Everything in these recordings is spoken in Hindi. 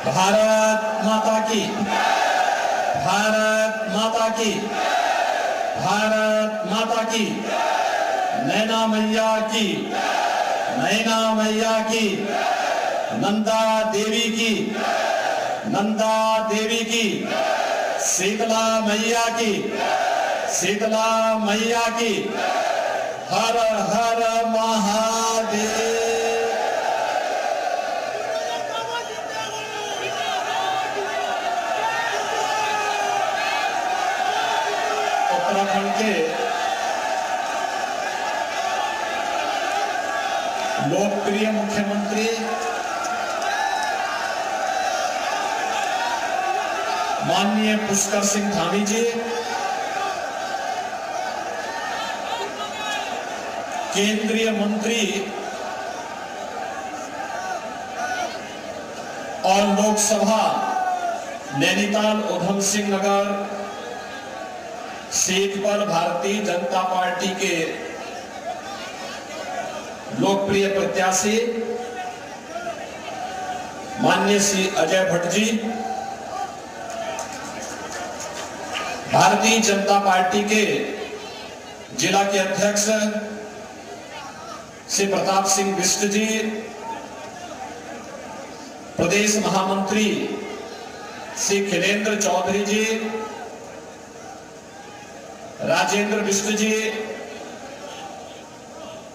भारत माता की, भारत माता की, भारत माता की, नैना मैया की, नैना मैया की, नंदा देवी की, नंदा देवी की, शीतला मैया की, शीतला मैया की। हर हर महादेव। उत्तराखंड के लोकप्रिय मुख्यमंत्री माननीय पुष्कर सिंह धामी जी, केंद्रीय मंत्री और लोकसभा नैनीताल उधम सिंह नगर सीट पर भारतीय जनता पार्टी के लोकप्रिय प्रत्याशी माननीय श्री अजय भट्ट जी, भारतीय जनता पार्टी के जिला के अध्यक्ष श्री प्रताप सिंह बिष्ट जी, प्रदेश महामंत्री श्री खिलेंद्र चौधरी जी, राजेंद्र बिष्ट जी,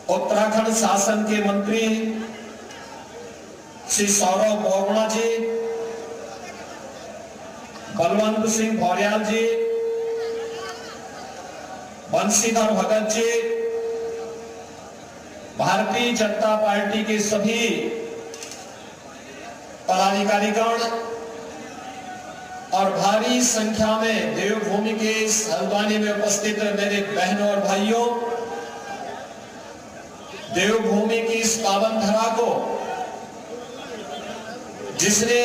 उत्तराखंड शासन के मंत्री श्री सौरभ बोगड़ा जी, बलवंत सिंह भौर्याल जी, बंशीधर भगत जी, भारतीय जनता पार्टी के सभी पदाधिकारीगण और भारी संख्या में देवभूमि के हल्द्वानी में उपस्थित मेरे बहनों और भाइयों, देवभूमि की इस पावन धरा को जिसने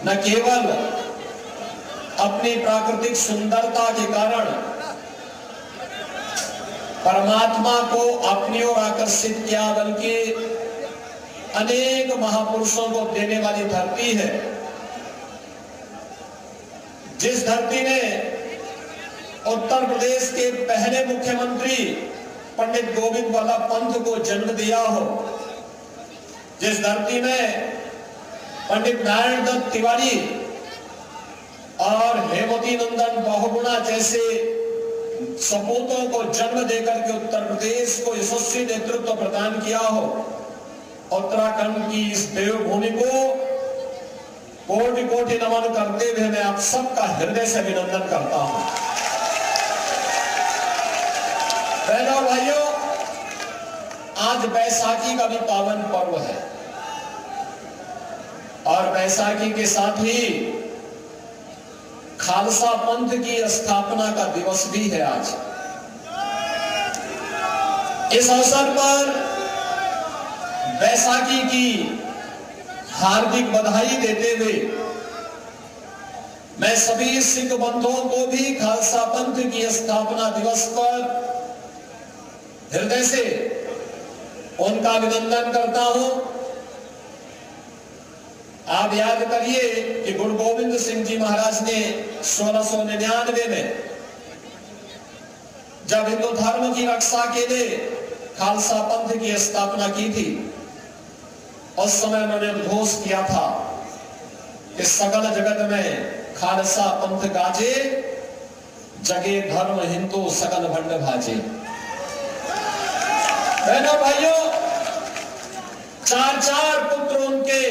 न केवल अपनी प्राकृतिक सुंदरता के कारण परमात्मा को अपनी ओर आकर्षित किया, बल्कि अनेक महापुरुषों को देने वाली धरती है। जिस धरती ने उत्तर प्रदेश के पहले मुख्यमंत्री पंडित गोविंद वल्लभ पंत को जन्म दिया हो, जिस धरती में पंडित नारायण दत्त तिवारी और हेमवती नंदन बहुगुणा जैसे सपूतों को जन्म देकर के उत्तर प्रदेश को यशस्वी नेतृत्व प्रदान किया हो, उत्तराखंड की इस देवभूमि को कोटि कोटि नमन करते हुए मैं आप सबका हृदय से अभिनंदन करता हूं। बहनों और भाइयों, आज बैसाखी का भी पावन पर्व है और बैसाखी के साथ ही खालसा पंथ की स्थापना का दिवस भी है आज। इस अवसर पर बैसाखी की हार्दिक बधाई देते हुए मैं सभी सिख बंधुओं को भी खालसा पंथ की स्थापना दिवस पर हृदय से उनका अभिनंदन करता हूं। आप याद करिए कि गुरु गोविंद सिंह जी महाराज ने 1699 में जब हिंदू धर्म की रक्षा के लिए खालसा पंथ की स्थापना की थी, उस समय उन्होंने उद्घोष किया था कि सकल जगत में खालसा पंथ गाजे, जगे धर्म हिंदू सकल भंड भाजे। बहनों भाइयों, चार चार पुत्र उनके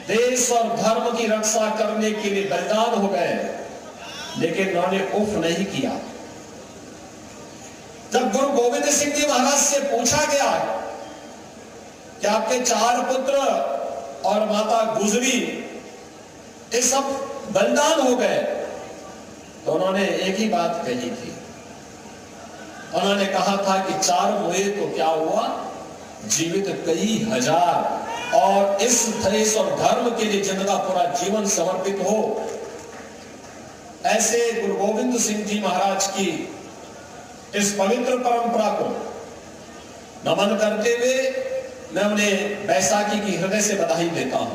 देश और धर्म की रक्षा करने के लिए बलिदान हो गए, लेकिन उन्होंने उफ नहीं किया। जब गुरु गोविंद सिंह जी महाराज से पूछा गया कि आपके चार पुत्र और माता गुजरी, ये सब बलिदान हो गए, तो उन्होंने एक ही बात कही थी। उन्होंने कहा था कि चार हुए तो क्या हुआ, जीवित कई हजार, और इस देश और धर्म के लिए जिनका पूरा जीवन समर्पित हो, ऐसे गुरु गोविंद सिंह जी महाराज की इस पवित्र परंपरा को नमन करते हुए मैं उन्हें बैसाखी की हृदय से बधाई देता हूं।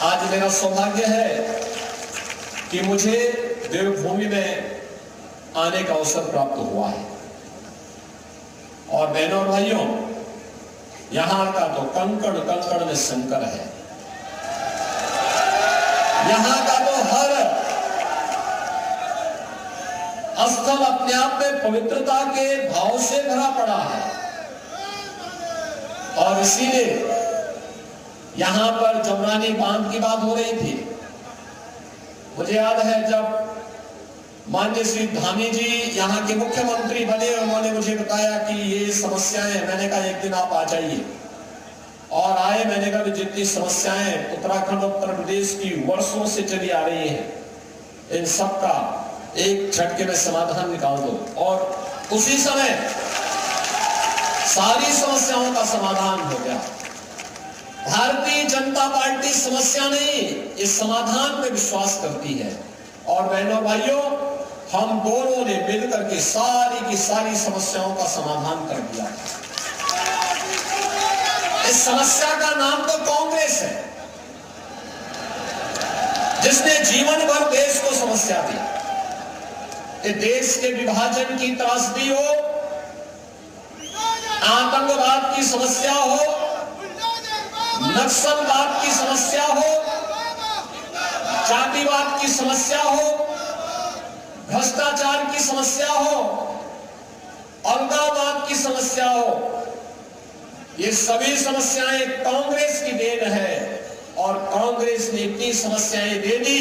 आज मेरा सौभाग्य है कि मुझे देवभूमि में आने का अवसर प्राप्त हुआ है। और बहनों और भाइयों, यहां का तो कंकड़ कंकड़ में शंकर है। यहां का तो हर स्थल अपने आप में पवित्रता के भाव से भरा पड़ा है। और इसीलिए यहां पर जमरानी बांध की बात हो रही थी। मुझे याद है जब माननीय श्री धामी जी यहाँ के मुख्यमंत्री बने, उन्होंने मुझे बताया कि ये समस्याएं, मैंने कहा एक दिन आप आ जाइए। और आए। मैंने कहा जितनी समस्याएं उत्तराखंड उत्तर प्रदेश की वर्षों से चली आ रही है, इन सब का एक झटके में समाधान निकाल दो। और उसी समय सारी समस्याओं का समाधान हो गया। भारतीय जनता पार्टी समस्या नहीं, इस समाधान में विश्वास करती है। और बहनों भाइयों, हम दोनों ने मिलकर के सारी की सारी समस्याओं का समाधान कर दिया। इस समस्या का नाम तो कांग्रेस है, जिसने जीवन भर देश को समस्या दी। कि देश के विभाजन की त्रासदी हो, आतंकवाद की समस्या हो, नक्सलवाद की समस्या हो, जातिवाद की समस्या हो, भ्रष्टाचार की समस्या हो, अलगाववाद की समस्या हो, ये सभी समस्याएं कांग्रेस की देन है। और कांग्रेस ने इतनी समस्याएं दे दी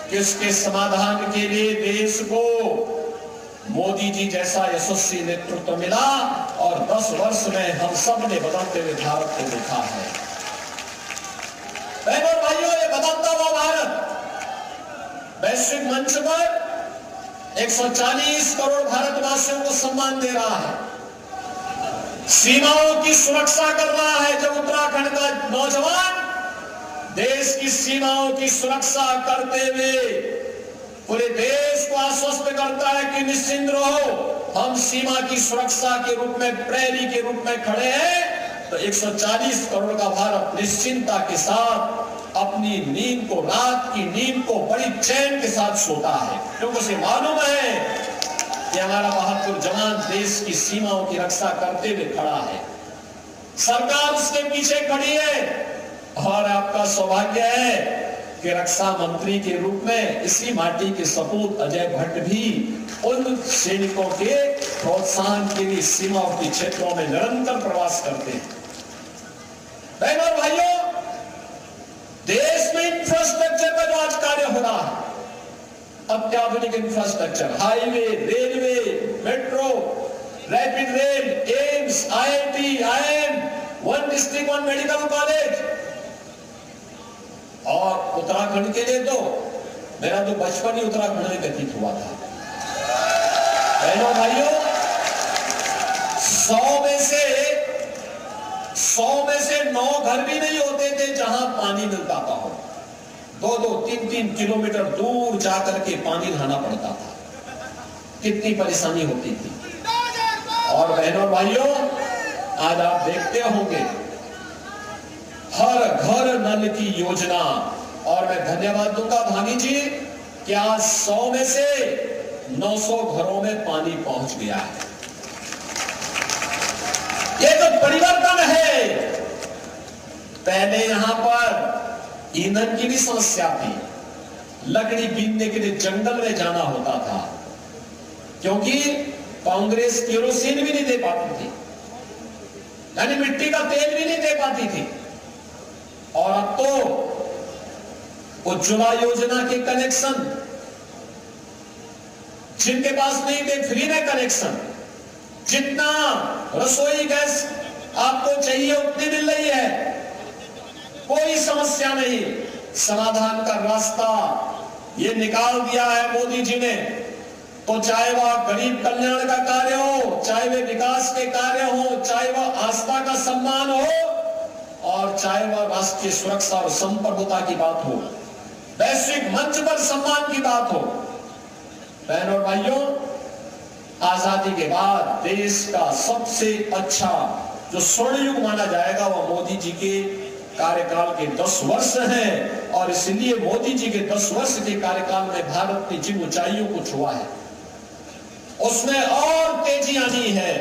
कि उसके समाधान के लिए देश को मोदी जी जैसा यशस्वी नेतृत्व मिला। और 10 वर्ष में हम सब ने बदलते हुए भारत को देखा है। बहनों और भाइयों, ये बदलता हुआ भारत वैश्विक मंच पर 140 करोड़ भारतवासियों को सम्मान दे रहा है, सीमाओं की सुरक्षा कर रहा है। जब उत्तराखंड का नौजवान देश की सीमाओं की सुरक्षा करते हुए पूरे देश को आश्वस्त करता है कि निश्चिंत रहो, हम सीमा की सुरक्षा के रूप में, प्रहरी के रूप में खड़े हैं, तो 140 करोड़ का भारत निश्चिंतता के साथ अपनी नींद को, रात की नींद को बड़ी चैन के साथ सोता है, क्योंकि उसे मालूम है कि हमारा बहादुर जवान देश की सीमाओं की रक्षा करते हुए खड़ा है। सरकार उसके पीछे खड़ी है। और आपका सौभाग्य है कि रक्षा मंत्री के रूप में इसी माटी के सपूत अजय भट्ट भी उन सैनिकों के प्रोत्साहन के लिए सीमाओं के क्षेत्रों में निरंतर प्रवास करते हैं। बहनों और भाइयों, देश में इंफ्रास्ट्रक्चर का जो आज कार्य हो रहा है, अत्याधुनिक infrastructure, highway, railway, metro, rapid rail, AIIMS, IIT, IIM, one district one medical college. और उत्तराखंड के लिए तो मेरा तो बचपन ही उत्तराखंड में व्यतीत हुआ था। बहनों भाइयों, 100 में से 9 घर भी नहीं होते थे जहां पानी मिल पाता हो। 2-2, 3-3 किलोमीटर दूर जाकर के पानी लाना पड़ता था। कितनी परेशानी होती थी। और बहनों भाइयों, आज आप देखते होंगे हर घर नल की योजना। और मैं धन्यवाद दूंगा धामी जी कि आज 100 में से 900 घरों में पानी पहुंच गया है। ये तो परिवर्तन है। पहले यहां पर ईंधन की भी समस्या थी, लकड़ी बीनने के लिए जंगल में जाना होता था, क्योंकि कांग्रेस केरोसिन भी नहीं दे पाती थी, यानी मिट्टी का तेल भी नहीं दे पाती थी। और अब तो उज्ज्वला योजना के कनेक्शन, जिनके पास नहीं थे फ्री में कनेक्शन, जितना रसोई गैस आपको चाहिए उतनी मिल रही है, कोई समस्या नहीं। समाधान का रास्ता ये निकाल दिया है मोदी जी ने। तो चाहे वह गरीब कल्याण का कार्य हो, चाहे वह विकास के कार्य हो, चाहे वह आस्था का सम्मान हो, और चाहे वह राष्ट्रीय सुरक्षा और संप्रभुता की बात हो, वैश्विक मंच पर सम्मान की बात हो। बहनों और भाइयों, आजादी के बाद देश का सबसे अच्छा जो स्वर्ण युग माना जाएगा वो मोदी जी के कार्यकाल के 10 वर्ष हैं, और इसलिए मोदी जी के 10 वर्ष के कार्यकाल में भारत ने जिन ऊंचाइयों को छुआ है उसमें और तेजी आनी है।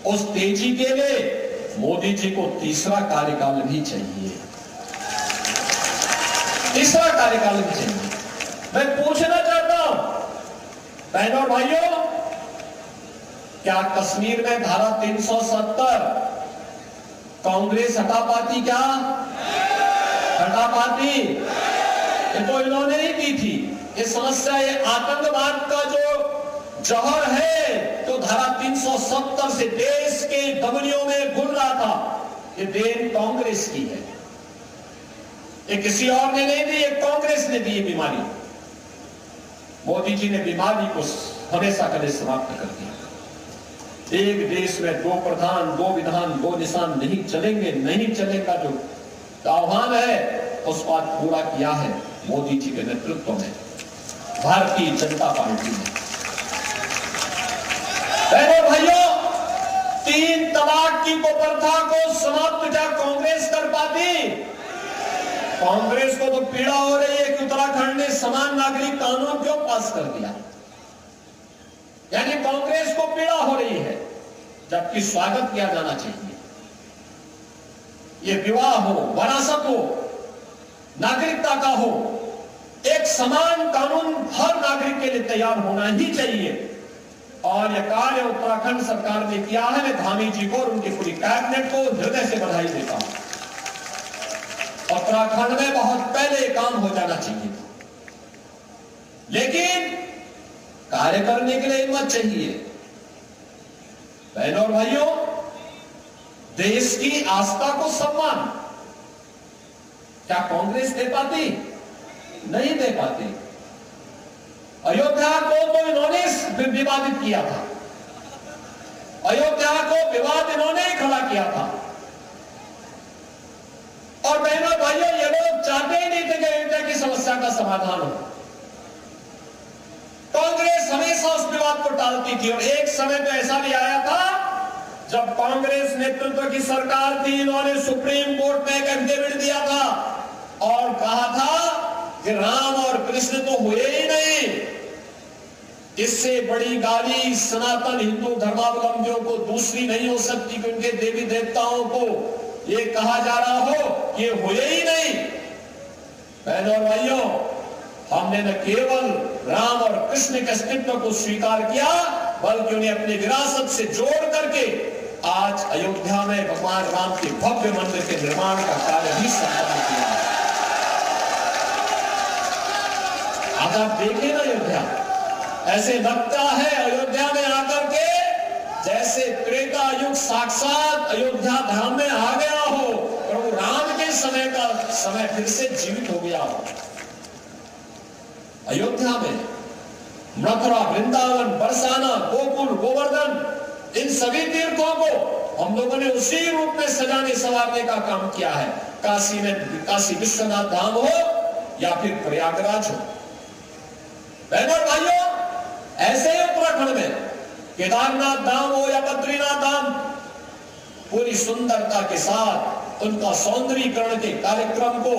उस तेजी के लिए मोदी जी को तीसरा कार्यकाल भी चाहिए, तीसरा कार्यकाल भी चाहिए। मैं पूछना चाहता हूं बहनों और भाइयों, क्या कश्मीर में धारा 370 कांग्रेस हटा पाती? क्या हटा पाती? ये तो इन्होंने ही की थी। ये समस्या, ये आतंकवाद का जो जहर है तो धारा 370 से देश के धमनियों में घुल रहा था, ये देन कांग्रेस की है। ये किसी और ने नहीं दी, ये कांग्रेस ने दी ये बीमारी। मोदी जी ने बीमारी को हमेशा के लिए समाप्त कर दिया। एक देश में 2 प्रधान 2 विधान 2 निशान नहीं चलेंगे, नहीं चलेगा जो आह्वान है उस बात पूरा किया है मोदी जी के नेतृत्व में भारतीय जनता पार्टी ने। बहनों भाइयों, 3 तलाक की कुप्रथा को समाप्त क्या कांग्रेस कर पाती? कांग्रेस को तो पीड़ा हो रही है कि उत्तराखंड ने समान नागरिक कानून क्यों पास कर दिया, यानी कांग्रेस को पीड़ा हो रही है, जबकि स्वागत किया जाना चाहिए। ये विवाह हो, वरासत हो, नागरिकता का हो, एक समान कानून हर नागरिक के लिए तैयार होना ही चाहिए। और यह कार्य उत्तराखंड सरकार ने किया है। मैं धामी जी को और उनकी पूरी कैबिनेट को हृदय से बधाई देता हूं। उत्तराखंड में बहुत पहले काम हो जाना चाहिए था, लेकिन कार्य करने के लिए हिम्मत चाहिए। बहनों और भाइयों, देश की आस्था को सम्मान क्या कांग्रेस दे पाती? नहीं दे पाती। अयोध्या को तो इन्होंने विवादित किया था, अयोध्या को विवाद इन्होंने ही खड़ा किया था। और बहनों भाइयों, ये लोग चाहते ही नहीं थे कि अयोध्या की समस्या का समाधान हो। कांग्रेस हमेशा उस विवाद को टालती थी। और एक समय तो ऐसा भी आया था जब कांग्रेस नेतृत्व की सरकार थी, इन्होंने सुप्रीम कोर्ट में एक एफिडेविट दिया था और कहा था कि राम और कृष्ण तो हुए ही नहीं। इससे बड़ी गाली सनातन हिंदू धर्मावलंबियों को दूसरी नहीं हो सकती कि उनके देवी देवताओं को ये कहा जा रहा हो कि ये हुए ही नहीं। बहनों और भाइयों, हमने न केवल राम और कृष्ण के अस्तित्व को स्वीकार किया, बल्कि उन्हें अपनी विरासत से जोड़ करके आज अयोध्या में भगवान राम के भव्य मंदिर के निर्माण का कार्य भी संपन्न किया। आज आप देखें ना अयोध्या, ऐसे लगता है अयोध्या में आकर के जैसे त्रेता युग साक्षात अयोध्या धाम में आ गया हो, प्रभु राम के समय का समय फिर से जीवित हो गया हो। अयोध्या में मथुरा, वृंदावन, बरसाना, गोकुल, गोवर्धन, इन सभी तीर्थों को हम लोगों ने उसी रूप में सजाने संवारने का काम किया है। काशी में काशी विश्वनाथ धाम हो या फिर प्रयागराज हो। बहनों और भाइयों, ऐसे ही उत्तराखंड में केदारनाथ धाम हो या बद्रीनाथ धाम, पूरी सुंदरता के साथ उनका सौंदर्यीकरण के कार्यक्रम को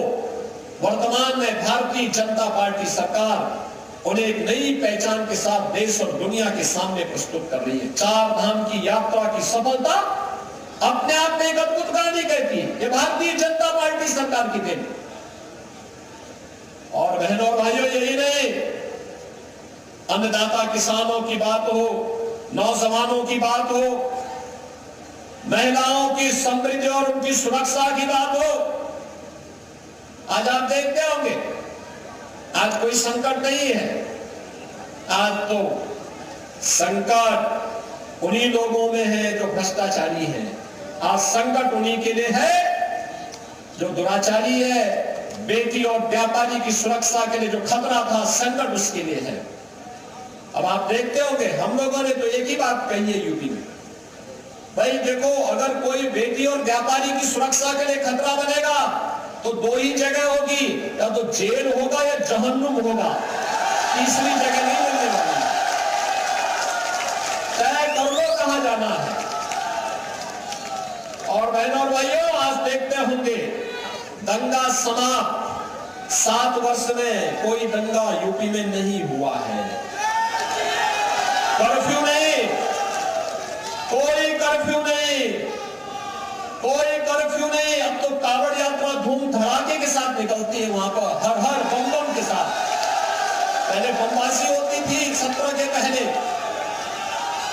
वर्तमान में भारतीय जनता पार्टी सरकार उन्हें एक नई पहचान के साथ देश और दुनिया के सामने प्रस्तुत कर रही है। 4 धाम की यात्रा की सफलता अपने आप में एक अद्भुत कहानी कहती है। ये भारतीय जनता पार्टी सरकार की देन। और बहनों और भाइयों, यही नहीं, अन्नदाता किसानों की बात हो, नौजवानों की बात हो, महिलाओं की समृद्धि और उनकी सुरक्षा की बात हो, आज आप देखते होंगे आज कोई संकट नहीं है। आज तो संकट उन्हीं लोगों में है जो भ्रष्टाचारी है। आज संकट उन्हीं के लिए है जो दुराचारी है। बेटी और व्यापारी की सुरक्षा के लिए जो खतरा था, संकट उसके लिए है। अब आप देखते होंगे, हम लोगों ने तो एक ही बात कही है यूपी में, भाई देखो, अगर कोई बेटी और व्यापारी की सुरक्षा के लिए खतरा बनेगा तो 2 ही जगह होगी, या तो जेल होगा या जहन्नुम होगा, तीसरी जगह नहीं मिलने वाली। तय कर लो कहां जाना है। और बहनों और भाइयों, आज देखते होंगे दंगा समाप्त। 7 वर्ष में कोई दंगा यूपी में नहीं हुआ है। कर्फ्यू नहीं, कोई कर्फ्यू नहीं, कोई कर्फ्यू नहीं। अब तो कावड़ यात्रा धूम धड़ाके के साथ निकलती है वहां पर, हर हर बम बम के साथ। पहले बमबाजी होती थी सत्र के पहले,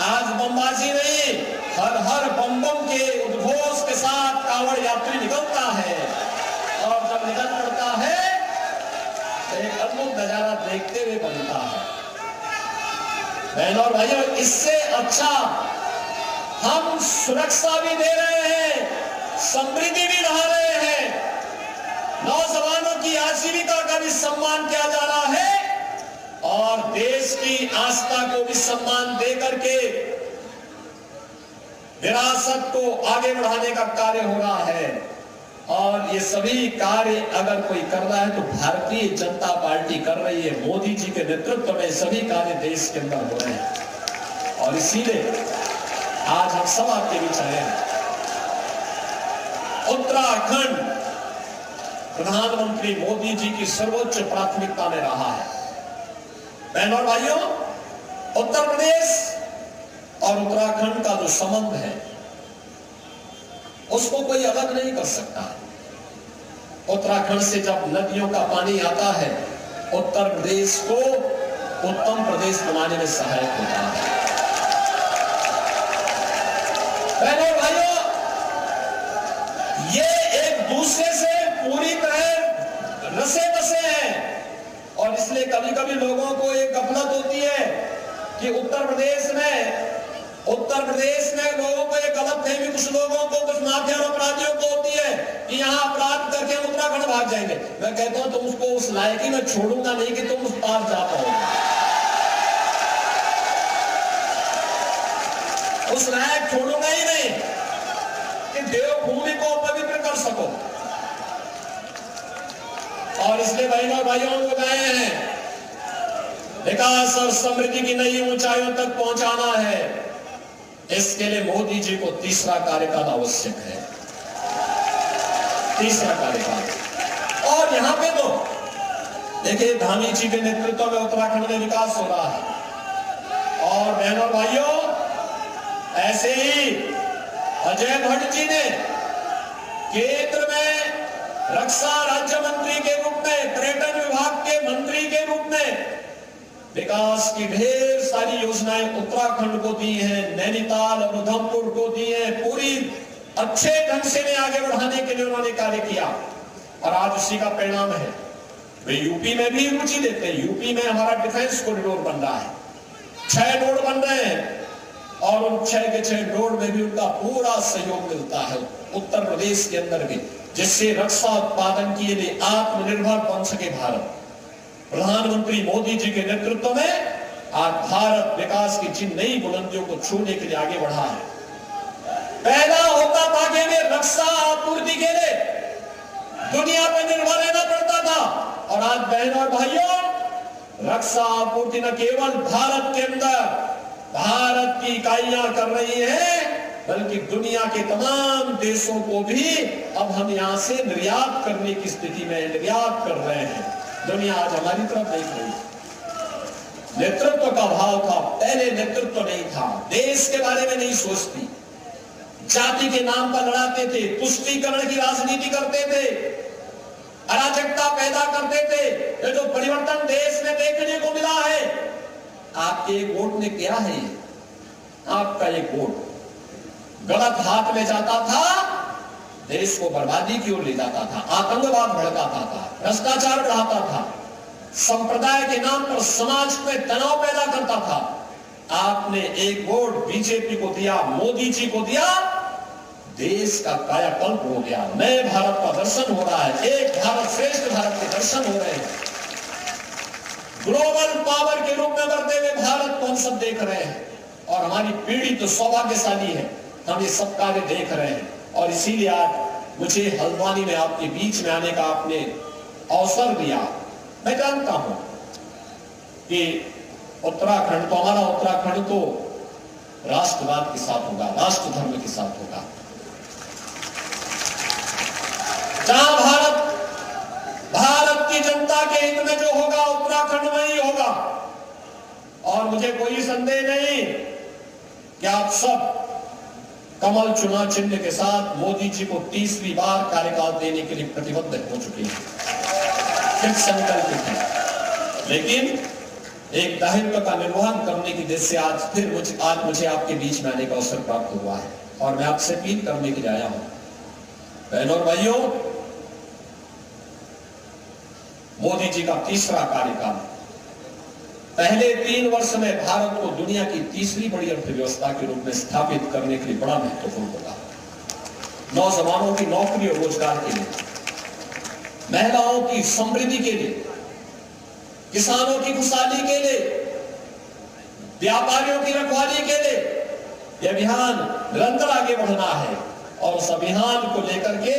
आज बमबाजी नहीं, हर हर बम बम के उद्घोष के साथ कावड़ यात्री निकलता है। और जब निकल पड़ता है तो एक अद्भुत नजारा देखते हुए बनता है। बहनों और भाइयों, इससे अच्छा हम सुरक्षा भी दे रहे हैं, समृद्धि भी बढ़ा रहे हैं, नौजवानों की आजीविका का भी सम्मान किया जा रहा है और देश की आस्था को भी सम्मान दे करके विरासत को आगे बढ़ाने का कार्य हो रहा है। और ये सभी कार्य अगर कोई कर रहा है तो भारतीय जनता पार्टी कर रही है। मोदी जी के नेतृत्व में सभी कार्य देश के अंदर हो रहे हैं और इसीलिए आज हम सब आपके बीच आए हैं। उत्तराखंड प्रधानमंत्री मोदी जी की सर्वोच्च प्राथमिकता में रहा है। बहनों और भाइयों, उत्तर प्रदेश और उत्तराखंड का जो संबंध है उसको कोई अलग नहीं कर सकता। उत्तराखंड से जब नदियों का पानी आता है, उत्तर प्रदेश को उत्तम प्रदेश बनाने में सहायक होता है। बहनों और भाइयों, ये एक दूसरे से पूरी तरह रसे बसे हैं और इसलिए कभी कभी लोगों को एक गफलत होती है कि उत्तर प्रदेश में लोगों को एक गलतफहमी, कुछ लोगों को, कुछ माफिया अपराधियों को होती है कि यहाँ अपराध करके हम उत्तराखंड भाग जाएंगे। मैं कहता हूं तुम उसको उस लायकी में छोड़ूंगा नहीं कि तुम उस पार जा पाओगे, उस लायक छोड़ूंगा ही नहीं कि देवभूमि को पवित्र कर सको। और इसलिए बहनों और भाइयों को गए हैं, विकास और समृद्धि की नई ऊंचाइयों तक पहुंचाना है। इसके लिए मोदी जी को तीसरा कार्यकाल आवश्यक है, तीसरा कार्यकाल। और यहां पे तो देखिए धामी जी के नेतृत्व में उत्तराखंड में विकास हो रहा है। और बहनों और भाइयों, ऐसे ही अजय भट्ट जी ने केंद्र में रक्षा राज्य मंत्री के रूप में, पर्यटन विभाग के मंत्री के रूप में विकास की ढेर सारी योजनाएं उत्तराखंड को दी हैं, नैनीताल और उधमपुर को दी हैं। पूरी अच्छे ढंग से आगे बढ़ाने के लिए उन्होंने कार्य किया और आज उसी का परिणाम है। वे यूपी में भी रुचि देते हैं। यूपी में हमारा डिफेंस कॉरिडोर बन रहा है, 6 रोड बन रहे हैं और उन 6 के 6 रोड में भी उनका पूरा सहयोग मिलता है उत्तर प्रदेश के अंदर भी, जिससे रक्षा उत्पादन के लिए आत्मनिर्भर बन सके भारत। प्रधानमंत्री मोदी जी के नेतृत्व में आज भारत विकास की जिन नई बुलंदियों को छूने के लिए आगे बढ़ा है। पहला होता था कि हमें रक्षा आपूर्ति के लिए दुनिया पर निर्भर रहना पड़ता था और आज बहनों और भाइयों, रक्षा आपूर्ति न केवल भारत के अंदर भारत की इकाइयां कर रही हैं, बल्कि दुनिया के तमाम देशों को भी अब हम यहां से निर्यात करने की स्थिति में निर्यात कर रहे हैं। दुनिया आज हमारी तरफ देख रही है। नेतृत्व का भाव था, पहले नेतृत्व नहीं था, देश के बारे में नहीं सोचती, जाति के नाम पर लड़ाते थे, तुष्टीकरण की राजनीति करते थे, अराजकता पैदा करते थे। ये जो परिवर्तन देश में देखने को मिला है, आपके एक वोट ने क्या है, आपका एक वोट गलत हाथ में जाता था, देश को बर्बादी की ओर ले जाता था, आतंकवाद भड़काता था, भ्रष्टाचार बढ़ाता था, संप्रदाय के नाम पर समाज में तनाव पैदा करता था। आपने एक वोट बीजेपी को दिया, मोदी जी को दिया, देश का कायाकल्प हो गया, नए भारत का दर्शन हो रहा है, एक भारत श्रेष्ठ भारत के दर्शन हो रहे हैं। ग्लोबल पावर के रूप में बढ़ते हुए भारत को हम सब देख रहे हैं और हमारी पीढ़ी तो सौभाग्यशाली है, हम ये सब कार्य देख रहे हैं। और इसीलिए आज मुझे हल्द्वानी में आपके बीच में आने का आपने अवसर दिया। मैं जानता हूं कि उत्तराखंड तो हमारा उत्तराखंड तो राष्ट्रवाद के साथ होगा, राष्ट्र धर्म के साथ होगा। जहां भारत की जनता के हित में जो होगा उत्तराखंड में ही होगा। और मुझे कोई संदेह नहीं कि आप सब कमल चुनाव चिन्ह के साथ मोदी जी को 30वीं बार कार्यकाल देने के लिए प्रतिबद्ध हो चुके हैं, फिर संकल्पित हैं। लेकिन एक दायित्व का निर्वहन करने की दृष्टि से आज मुझे आपके बीच में आने का अवसर प्राप्त हुआ है और मैं आपसे अपील करने के लिए आया हूं। बहनों और भाइयों, मोदी जी का तीसरा कार्यकाल पहले 3 वर्ष में भारत को दुनिया की तीसरी बड़ी अर्थव्यवस्था के रूप में स्थापित करने के लिए बड़ा महत्वपूर्ण होगा। नौजवानों की नौकरी और रोजगार के लिए, महिलाओं की समृद्धि के लिए, किसानों की खुशहाली के लिए, व्यापारियों की रखवाली के लिए यह अभियान निरंतर आगे बढ़ना है। और उस अभियान को लेकर के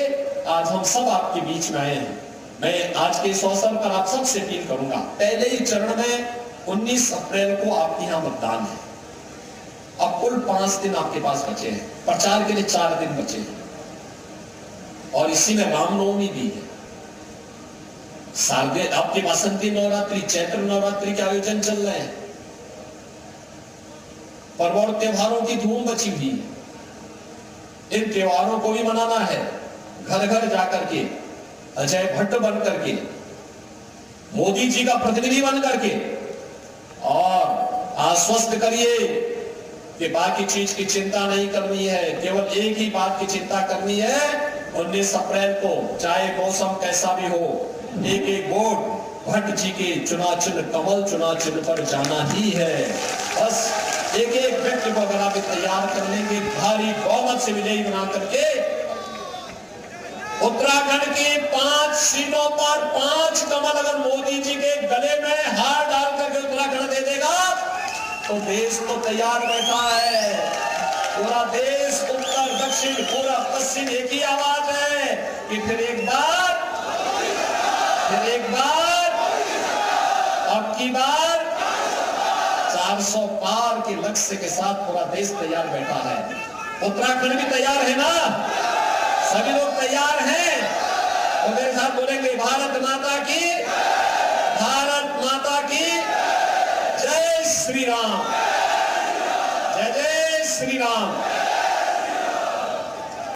आज हम सब आपके बीच में आए हैं। मैं आज के इस अवसर पर आप सबसे अपील करूंगा, पहले ही चरण में 19 अप्रैल को आपके यहां मतदान है। अब कुल 5 दिन आपके पास बचे हैं, प्रचार के लिए 4 दिन बचे हैं और इसी में रामनवमी भी है। शारदीय आपके बसंती नवरात्रि, चैत्र नवरात्रि के आयोजन चल रहे हैं, पर्व और त्योहारों की धूम मची हुई है। इन त्योहारों को भी मनाना है, घर घर जाकर के अजय भट्ट बन करके, मोदी जी का प्रतिनिधि बन करके और आश्वस्त करिए कि बाकी चीज की चिंता नहीं करनी है, केवल एक ही बात की चिंता करनी है, 19 अप्रैल को चाहे मौसम कैसा भी हो, एक एक वोट भट्ट जी के चुनाव चिन्ह कमल चुनाव चिन्ह पर जाना ही है। बस एक एक व्यक्ति को अगर आप तैयार कर लेंगे, भारी बहुमत से विजयी बना करके उत्तराखंड की 5 सीटों पर 5 कमल अगर मोदी जी के गले में हार डाल करके उत्तराखंड दे देगा तो देश तो तैयार बैठा है। पूरा देश, उत्तर दक्षिण पूरा पश्चिम एक ही आवाज है कि फिर एक बार अब की बार 400 पार के लक्ष्य के साथ पूरा देश तैयार बैठा है। उत्तराखंड भी तैयार है ना? सभी लोग तैयार हैं तो मेरे साथ बोलेंगे भारत माता की जय श्री राम, जय जय श्री राम।